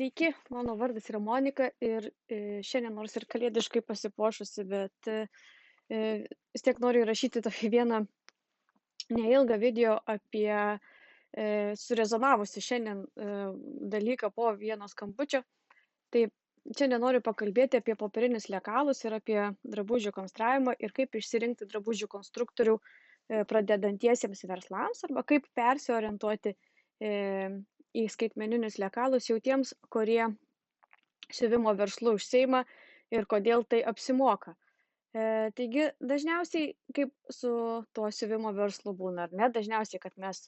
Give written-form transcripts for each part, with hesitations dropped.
Sveiki, mano vardas yra Monika ir šiandien nors ir kalėdiškai pasipuošusi, bet vis tiek noriu įrašyti tokį vieną neilgą video apie surezonavusi šiandien dalyką po vieno skambučio. Tai šiandien noriu pakalbėti apie popierinius lekalus ir apie drabužių konstravimą ir kaip išsirinkti drabužių konstruktorių pradedantiesiems verslams arba kaip persiorientuoti į skaitmeninius lekalus jau tiems, kurie siuvimo verslu užsiima ir kodėl tai apsimoka. Taigi dažniausiai kaip su tuo siuvimo verslu būna, ar ne? Dažniausiai, kad mes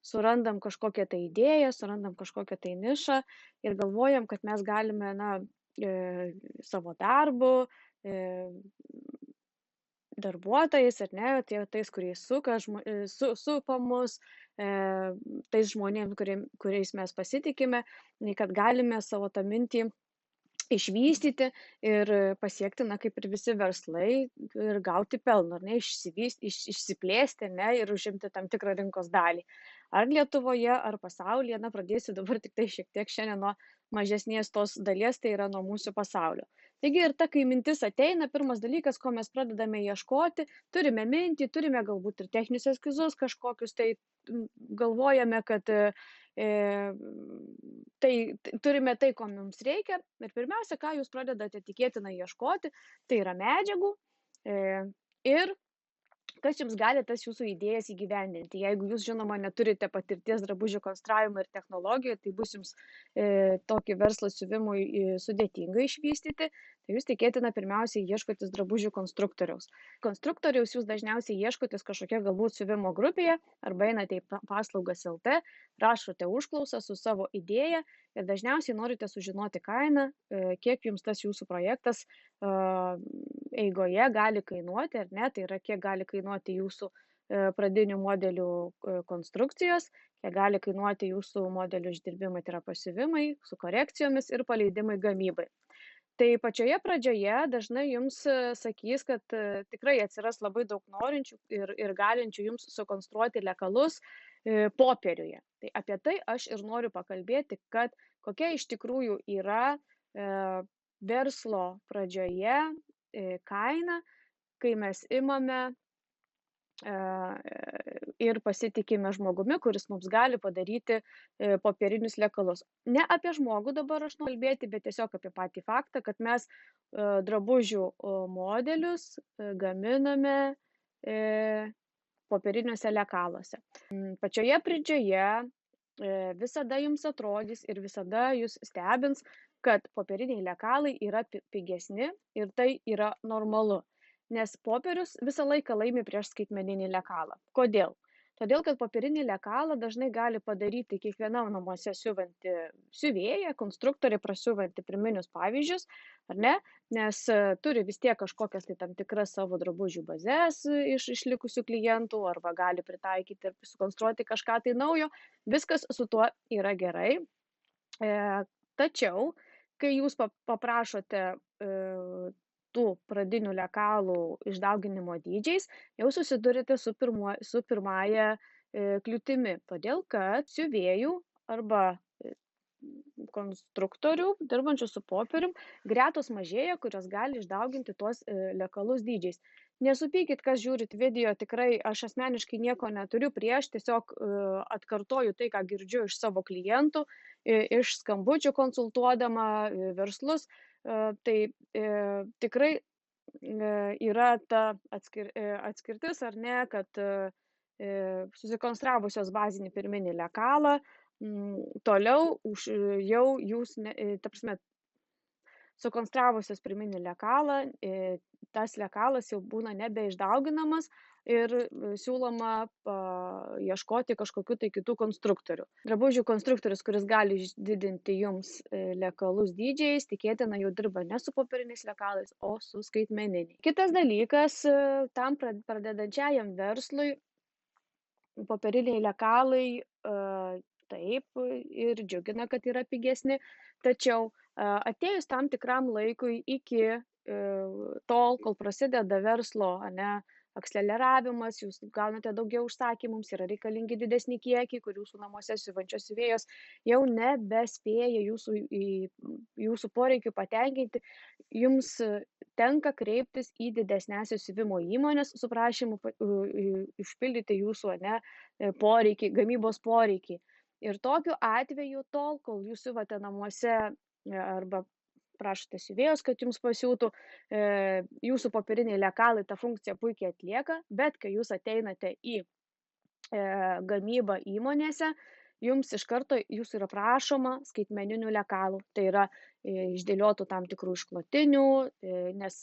surandam kažkokią tai idėją, surandam kažkokią tai nišą ir galvojam, kad mes galime, savo darbu, darbuotojais, ar ne, tais, kuriais supa mus, tais žmonėms, kuriais mes pasitikime, kad galime savo tą mintį išvystyti ir pasiekti, kaip ir visi verslai, ir gauti pelno, ar ne, išsiplėsti, ne, ir užimti tam tikrą rinkos dalį. Ar Lietuvoje, ar pasaulyje, pradėsiu dabar tik tai šiek tiek šiandien nuo mažesnės tos dalies, tai yra nuo mūsų pasaulio. Taigi ir kai mintis ateina, pirmas dalykas, ko mes pradedame ieškoti, turime mintį, turime galbūt ir techninius eskizus kažkokius, tai galvojame, kad turime tai, ko mums reikia. Ir pirmiausia, ką jūs pradedate tikėtina ieškoti, tai yra medžiagų ir kas jums gali tas jūsų idėjas įgyvendinti. Jeigu jūs, žinoma, neturite patirties drabužių konstravimo ir technologijų, tai bus jums tokį verslą siuvimui sudėtinga išvystyti, tai jūs tikėtina pirmiausiai ieškotis drabužių konstruktoriaus. Konstruktoriaus jūs dažniausiai ieškotis kažkokia galbūt siuvimo grupėje arba einate į paslaugas LT, prašote užklausą su savo idėja ir dažniausiai norite sužinoti kainą, kiek jums tas jūsų projektas eigoje gali kainuoti, ar ne, tai yra kiek gali kainuoti jūsų pradinių modelių konstrukcijos, kiek gali kainuoti jūsų modelių išdirbimai, tai yra pasiuvimai su korekcijomis ir paleidimai gamybai. Tai pačioje pradžioje dažnai jums sakys, kad tikrai atsiras labai daug norinčių ir galinčių jums sukonstruoti lekalus popieriuje. Tai apie tai aš ir noriu pakalbėti, kad kokia iš tikrųjų yra verslo pradžioje kaina, kai mes imame ir pasitikime žmogumi, kuris mums gali padaryti popierinius lekalus. Ne apie žmogų dabar aš noriu kalbėti, bet tiesiog apie patį faktą, kad mes drabužių modelius gaminame popieriniuose lekaluose. Pačioje pradžioje visada jums atrodys ir visada jūs stebins, kad popieriniai lekalai yra pigesni ir tai yra normalu. Nes popierius visą laiką laimi prieš skaitmeninį lekalą. Kodėl? Todėl, kad popierinį lekalą dažnai gali padaryti kiekviena namuose siuvanti siuvėja, konstruktorė prasiuvanti pirminius pavyzdžius, ar ne? Nes turi vis tiek kažkokias tai tam tikras savo drabužių bazės iš išlikusių klientų, arba gali pritaikyti ir sukonstruoti kažką tai naujo. Viskas su tuo yra gerai. Tačiau, kai jūs paprašote tų pradinių lekalų išdauginimo dydžiais, jau susidurite su pirmąja kliūtimi, todėl kad siuvėjų arba konstruktorių, dirbančių su popierium, gretos mažėja, kurios gali išdauginti tuos lekalus dydžiais. Nesupykit, kas žiūrit video, tikrai aš asmeniškai nieko neturiu prieš, tiesiog atkartoju tai, ką girdžiu iš savo klientų, iš skambučių konsultuodama verslus. Tai tikrai yra ta atskirtis, ar ne, kad susikonstravusios bazinį pirminį lekalą, toliau jau jūs, ta prasme, sukonstravusios pirminį lekalą, tas lekalas jau būna nebeišdauginamas ir siūloma ieškoti kažkokių tai kitų konstruktorių. Drabužių konstruktorius, kuris gali didinti jums lekalus dydžiais, tikėtina jau dirba ne su popieriniais lekalais, o su skaitmeniniais. Kitas dalykas, tam pradedančiajam verslui popieriniai lekalai taip ir džiugina, kad yra pigesni, tačiau atėjus tam tikram laikui iki tol, kol prasideda verslo akseleravimas, jūs gaunate daugiau užsakymų, jums yra reikalingi didesni kiekiai, kur jūsų namuose siuvančios siuvėjos jau nebespėja jūsų poreikių patenkinti, jums tenka kreiptis į didesniąsias siuvimo įmones su prašymu išpildyti jūsų poreikį, gamybos poreikį. Ir tokiu atveju tol, kol jūs siuvate namuose arba prašote siuvėjos, kad jums pasiūtų, jūsų popieriniai lekalai tą funkciją puikiai atlieka, bet kai jūs ateinate į gamybą įmonėse, jums iš karto jūsų yra prašoma skaitmeninių lekalų. Tai yra išdėliotų tam tikrų išklotinių, nes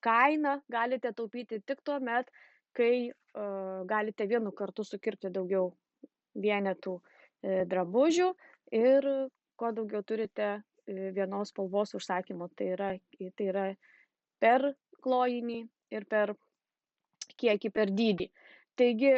kainą galite taupyti tik tuo met, kai galite vienu kartu sukirpti daugiau vienetų drabužių ir kuo daugiau turite vienos spalvos užsakymų. Tai yra per klojinį ir per kiekį, per dydį. Taigi,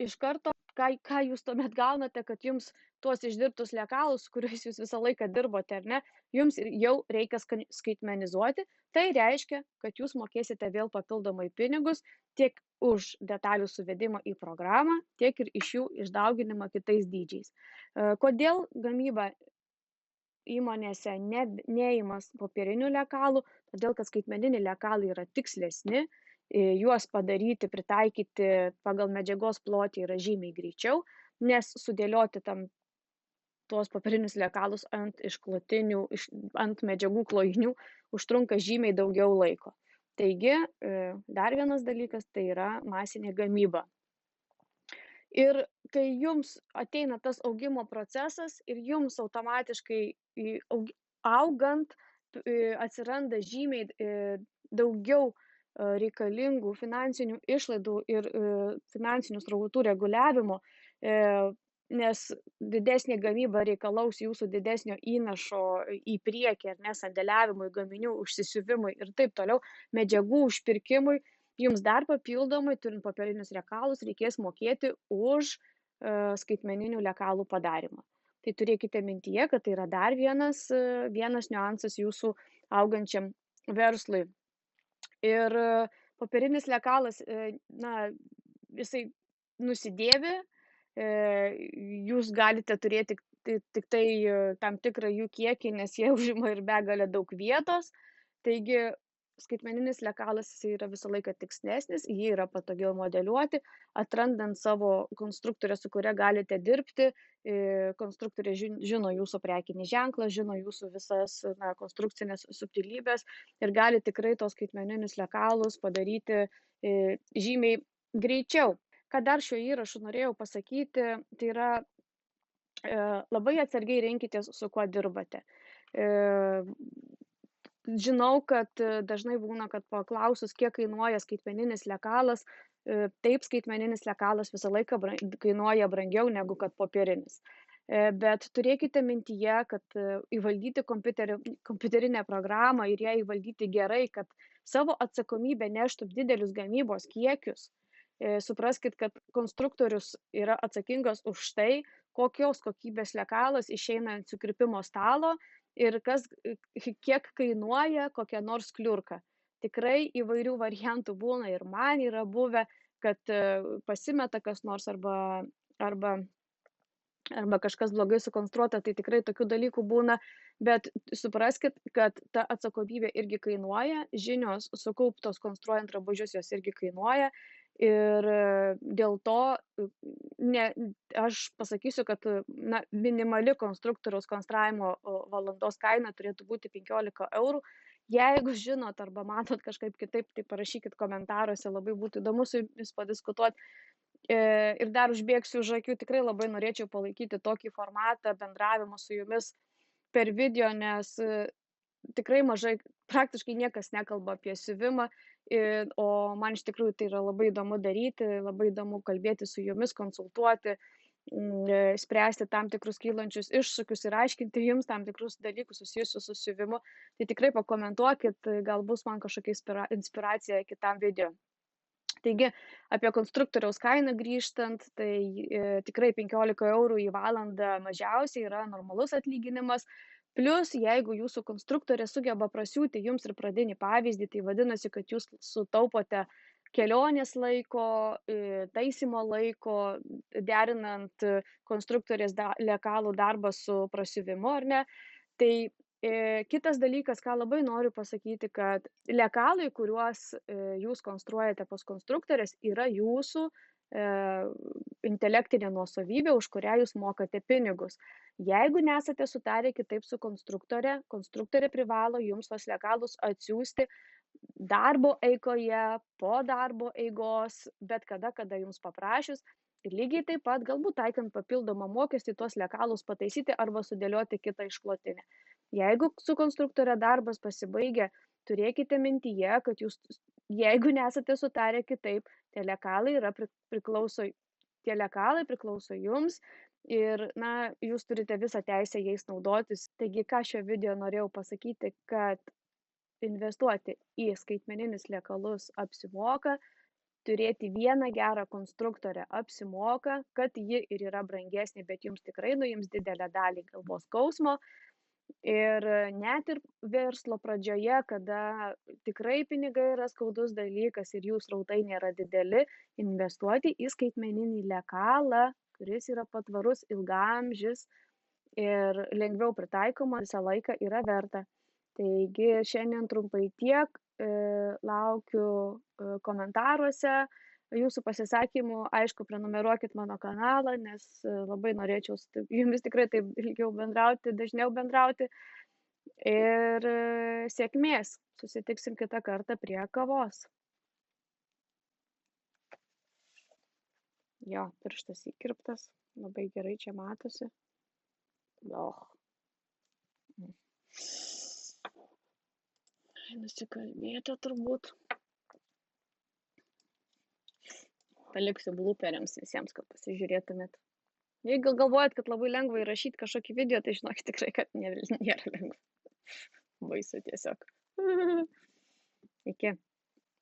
iš karto, ką jūs tuomet gaunate, kad jums tuos išdirbtus lekalus, kuriuos jūs visą laiką dirbote, ar ne, jums jau reikia skaitmenizuoti. Tai reiškia, kad jūs mokėsite vėl papildomai pinigus tiek už detalių suvedimą į programą, tiek ir iš jų išdauginimą kitais dydžiais. Kodėl gamyba įmonėse neįmas popierinių lekalų? Todėl, kad skaitmeniniai lekalai yra tikslesni, juos padaryti, pritaikyti pagal medžiagos plotį yra žymiai greičiau, nes sudėlioti tuos popierinius lekalus ant išklotinių, ant medžiagų klojinių užtrunka žymiai daugiau laiko. Taigi, dar vienas dalykas tai yra masinė gamyba. Ir kai jums ateina tas augimo procesas ir jums automatiškai augant atsiranda žymiai daugiau reikalingų finansinių išlaidų ir finansinių srautų reguliavimo, nes didesnė gamyba reikalaus jūsų didesnio įnašo į priekį, ar ne, sandėliavimui, gaminių užsisiuvimui ir taip toliau, medžiagų užpirkimui, jums dar papildomai, turint popierinius lekalus, reikės mokėti už skaitmeninių lekalų padarymą. Tai turėkite mintyje, kad tai yra dar vienas niuansas jūsų augančiam verslui. Ir popierinis lekalas, jisai nusidėvi, jūs galite turėti tik tai tam tikrą jų kiekį, nes jie užima ir begalę daug vietos. Taigi skaitmeninis lekalas yra visą laiką tikslesnis, jį yra patogiau modeliuoti, atrandant savo konstruktorę, su kuria galite dirbti. Konstruktorė žino jūsų prekinį ženklą, žino jūsų visas konstrukcinės subtilybės ir gali tikrai tos skaitmeninius lekalus padaryti žymiai greičiau. Ką dar šiuo įrašu norėjau pasakyti, tai yra labai atsargiai rinkitės, su kuo dirbate. Žinau, kad dažnai būna, kad paklausus, kiek kainuoja skaitmeninis lekalas, taip, skaitmeninis lekalas visą laiką kainuoja brangiau negu kad popierinis. Bet turėkite mintyje, kad įvaldyti kompiuterinę programą ir ją įvaldyti gerai, kad savo atsakomybę neštų didelius gamybos kiekius. Supraskit, kad konstruktorius yra atsakingas už tai, kokios kokybės lekalas išeina ant sukirpimo stalo ir kiek kainuoja kokia nors kliurka. Tikrai įvairių variantų būna ir man yra buvę, kad pasimeta kas nors arba kažkas blogai sukonstruota, tai tikrai tokių dalykų būna, bet supraskit, kad ta atsakomybė irgi kainuoja, žinios sukauptos konstruojant drabužius jos irgi kainuoja. Ir dėl to aš pasakysiu, kad minimali konstruktoriaus konstravimo valandos kaina turėtų būti 15 eurų. Jeigu žinot arba matot kažkaip kitaip, tai parašykit komentaruose, labai būtų įdomu su jumis padiskutuoti. Ir dar užbėgsiu už akių, tikrai labai norėčiau palaikyti tokį formatą bendravimo su jumis per video, nes tikrai mažai, praktiškai niekas nekalba apie siuvimą, o man iš tikrųjų tai yra labai įdomu daryti, labai įdomu kalbėti su jumis, konsultuoti, spręsti tam tikrus kylančius iššūkius ir aiškinti jums tam tikrus dalykus susijusius su siuvimu. Tai tikrai pakomentuokit, gal bus man kažkokia inspiracija kitam video. Taigi, apie konstruktoriaus kainą grįžtant, tai tikrai 15 eurų į valandą mažiausiai yra normalus atlyginimas. Plius, jeigu jūsų konstruktorė sugeba prasiūti jums ir pradinį pavyzdį, tai vadinasi, kad jūs sutaupote kelionės laiko, taisymo laiko, derinant konstruktorės lekalų darbą su prasiuvimu, ar ne? Tai kitas dalykas, ką labai noriu pasakyti, kad lekalai, kuriuos jūs konstruojate pas konstruktorės, yra jūsų intelektinė nuosavybė, už kurią jūs mokate pinigus. Jeigu nesate sutarę kitaip su konstruktorė, konstruktorė privalo jums tos lekalus atsiųsti darbo eigoje, po darbo eigos, bet kada jums paprašius. Ir lygiai taip pat, galbūt taikant papildomą mokestį, tuos lekalus pataisyti arba sudėlioti kitą išklotinę. Jeigu su konstruktorė darbas pasibaigia, turėkite mintyje, kad jūs, jeigu nesate sutarę kitaip, tie lekalai priklauso jums ir, jūs turite visą teisę jais naudotis. Taigi, ką šio video norėjau pasakyti, kad investuoti į skaitmeninius lekalus apsimoka, turėti vieną gerą konstruktorę apsimoka, kad ji ir yra brangesnė, bet jums tikrai nuims didelę dalį galvos skausmo. Ir net ir verslo pradžioje, kada tikrai pinigai yra skaudus dalykas ir jų srautai nėra dideli, investuoti į skaitmeninį lekalą, kuris yra patvarus, ilgaamžis ir lengviau pritaikoma, visą laiką yra verta. Taigi šiandien trumpai tiek, laukiu komentaruose jūsų pasisakymų. Aišku, prenumeruokit mano kanalą, nes labai norėčiau su jumis tikrai taip ilgiau bendrauti, dažniau bendrauti. Ir sėkmės. Susitiksim kitą kartą prie kavos. Jo, pirštas įkirptas. Labai gerai čia matosi. Nusikalbėta turbūt. Paliksiu blūperiams visiems, kad pasižiūrėtumėt. Jeigu galvojat, kad labai lengva įrašyti kažkokį video, tai žinokit tikrai, kad nėra lengva. Baisu tiesiog. Iki.